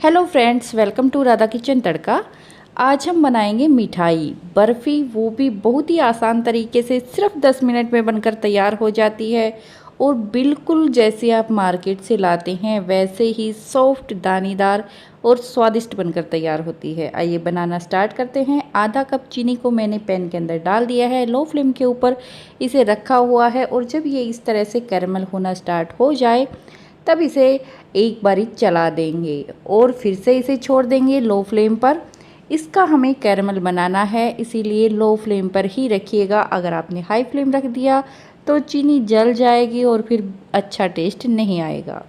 Hello friends, welcome to Radha kitchen tadka. आज हम बनाएंगे मिठाई बर्फ़ी, वो भी बहुत ही आसान तरीके से सिर्फ 10 मिनट में बनकर तैयार हो जाती है और बिल्कुल जैसे आप मार्केट से लाते हैं वैसे ही सॉफ्ट, दानेदार और स्वादिष्ट बनकर तैयार होती है। आइए बनाना स्टार्ट करते हैं। आधा कप चीनी को मैंने पैन के अंदर डाल दिया है, लो फ्लेम के ऊपर इसे रखा हुआ है और जब ये इस तरह से कैरमल होना स्टार्ट हो जाए तब इसे एक बारी चला देंगे और फिर से इसे छोड़ देंगे लो फ्लेम पर। इसका हमें कैरमल बनाना है, इसीलिए लो फ्लेम पर ही रखिएगा। अगर आपने हाई फ्लेम रख दिया तो चीनी जल जाएगी और फिर अच्छा टेस्ट नहीं आएगा।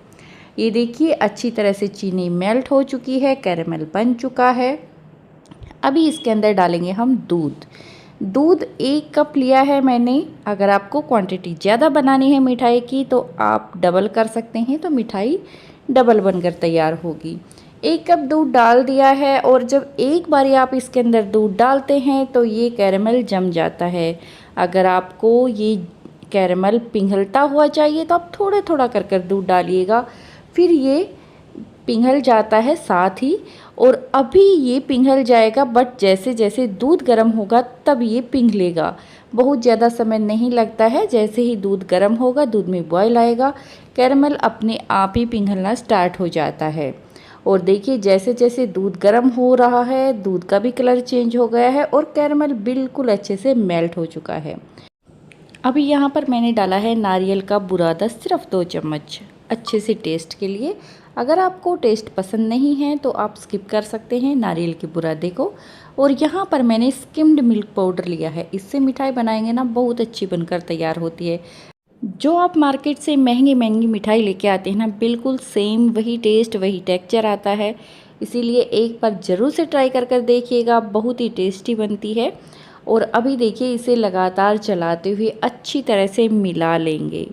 ये देखिए अच्छी तरह से चीनी मेल्ट हो चुकी है, कैरमल बन चुका है। अभी इसके अंदर डालेंगे हम दूध। दूध 1 कप लिया है मैंने। अगर आपको क्वांटिटी ज़्यादा बनानी है मिठाई की तो आप डबल कर सकते हैं, तो मिठाई डबल बनकर तैयार होगी। 1 कप दूध डाल दिया है और जब एक बारी आप इसके अंदर दूध डालते हैं तो ये कैरमल जम जाता है। अगर आपको ये कैरमल पिघलता हुआ चाहिए तो आप थोड़ा थोड़ा कर कर दूध डालिएगा, फिर ये पिघल जाता है साथ ही। और अभी ये पिघल जाएगा, बट जैसे जैसे दूध गर्म होगा तब ये पिघलेगा। बहुत ज़्यादा समय नहीं लगता है। जैसे ही दूध गर्म होगा, दूध में बॉयल आएगा, कैरमल अपने आप ही पिघलना स्टार्ट हो जाता है। और देखिए जैसे जैसे दूध गर्म हो रहा है, दूध का भी कलर चेंज हो गया है और कैरमल बिल्कुल अच्छे से मेल्ट हो चुका है। अभी यहाँ पर मैंने डाला है नारियल का बुरादा, सिर्फ 2 चम्मच, अच्छे से टेस्ट के लिए। अगर आपको टेस्ट पसंद नहीं है तो आप स्किप कर सकते हैं नारियल के बुरादे को। और यहाँ पर मैंने स्किम्ड मिल्क पाउडर लिया है, इससे मिठाई बनाएंगे ना बहुत अच्छी बनकर तैयार होती है। जो आप मार्केट से महंगी महंगी मिठाई लेके आते हैं ना, बिल्कुल सेम वही टेस्ट वही टेक्सचर आता है। इसीलिए एक बार ज़रूर से ट्राई कर कर देखिएगा, बहुत ही टेस्टी बनती है। और अभी देखिए इसे लगातार चलाते हुए अच्छी तरह से मिला लेंगे।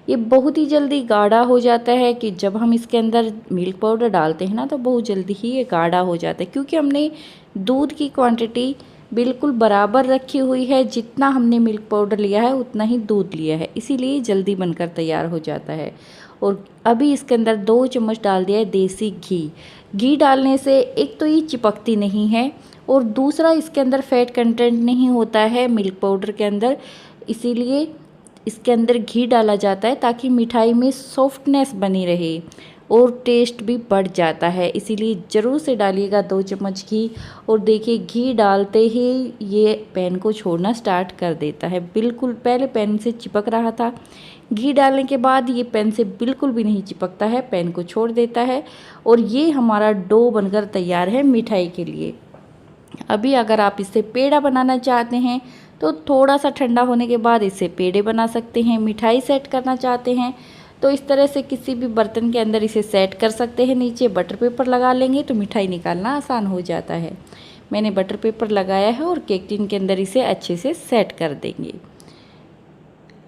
ये बहुत ही जल्दी गाढ़ा हो जाता है कि जब हम इसके अंदर मिल्क पाउडर डालते हैं ना तो बहुत जल्दी ही ये गाढ़ा हो जाता है, क्योंकि हमने दूध की क्वांटिटी बिल्कुल बराबर रखी हुई है। जितना हमने मिल्क पाउडर लिया है उतना ही दूध लिया है, इसीलिए जल्दी बनकर तैयार हो जाता है। और अभी इसके अंदर 2 चम्मच डाल दिया है देसी घी। घी डालने से एक तो ये चिपकती नहीं है और दूसरा इसके अंदर फैट कंटेंट नहीं होता है मिल्क पाउडर के अंदर, इसीलिए इसके अंदर घी डाला जाता है ताकि मिठाई में सॉफ्टनेस बनी रहे और टेस्ट भी बढ़ जाता है। इसीलिए ज़रूर से डालिएगा 2 चम्मच घी। और देखिए घी डालते ही ये पैन को छोड़ना स्टार्ट कर देता है। बिल्कुल पहले पैन से चिपक रहा था, घी डालने के बाद ये पैन से बिल्कुल भी नहीं चिपकता है, पैन को छोड़ देता है और ये हमारा डो बनकर तैयार है मिठाई के लिए। अभी अगर आप इससे पेड़ा बनाना चाहते हैं तो थोड़ा सा ठंडा होने के बाद इससे पेड़े बना सकते हैं। मिठाई सेट करना चाहते हैं तो इस तरह से किसी भी बर्तन के अंदर इसे सेट कर सकते हैं। नीचे बटर पेपर लगा लेंगे तो मिठाई निकालना आसान हो जाता है। मैंने बटर पेपर लगाया है और केक टिन के अंदर इसे अच्छे से सेट कर देंगे।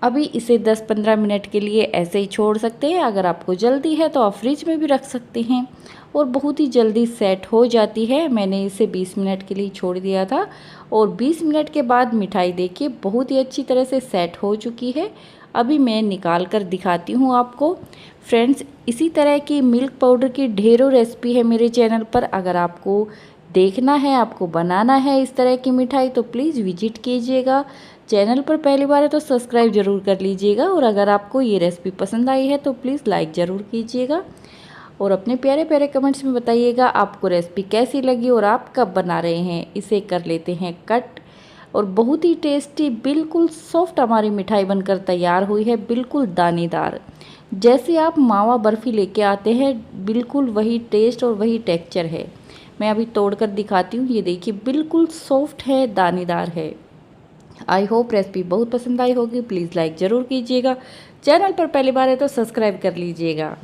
अभी इसे 10-15 मिनट के लिए ऐसे ही छोड़ सकते हैं। अगर आपको जल्दी है तो आप फ्रिज में भी रख सकते हैं और बहुत ही जल्दी सेट हो जाती है। मैंने इसे 20 मिनट के लिए छोड़ दिया था और 20 मिनट के बाद मिठाई देखिए बहुत ही अच्छी तरह से सेट हो चुकी है। अभी मैं निकाल कर दिखाती हूँ आपको। फ्रेंड्स, इसी तरह की मिल्क पाउडर की ढेरों रेसिपी है मेरे चैनल पर। अगर आपको देखना है, आपको बनाना है इस तरह की मिठाई तो प्लीज़ विजिट कीजिएगा। चैनल पर पहली बार है तो सब्सक्राइब ज़रूर कर लीजिएगा और अगर आपको ये रेसिपी पसंद आई है तो प्लीज़ लाइक ज़रूर कीजिएगा और अपने प्यारे प्यारे कमेंट्स में बताइएगा आपको रेसिपी कैसी लगी और आप कब बना रहे हैं। इसे कर लेते हैं कट और बहुत ही टेस्टी बिल्कुल सॉफ्ट हमारी मिठाई बनकर तैयार हुई है, बिल्कुल दानेदार। जैसे आप मावा बर्फ़ी लेके आते हैं बिल्कुल वही टेस्ट और वही टेक्सचर है। मैं अभी तोड़कर दिखाती हूँ। ये देखिए बिल्कुल सॉफ्ट है, दानेदार है। आई होप रेसिपी बहुत पसंद आई होगी। प्लीज़ लाइक ज़रूर कीजिएगा। चैनल पर पहली बार है तो सब्सक्राइब कर लीजिएगा।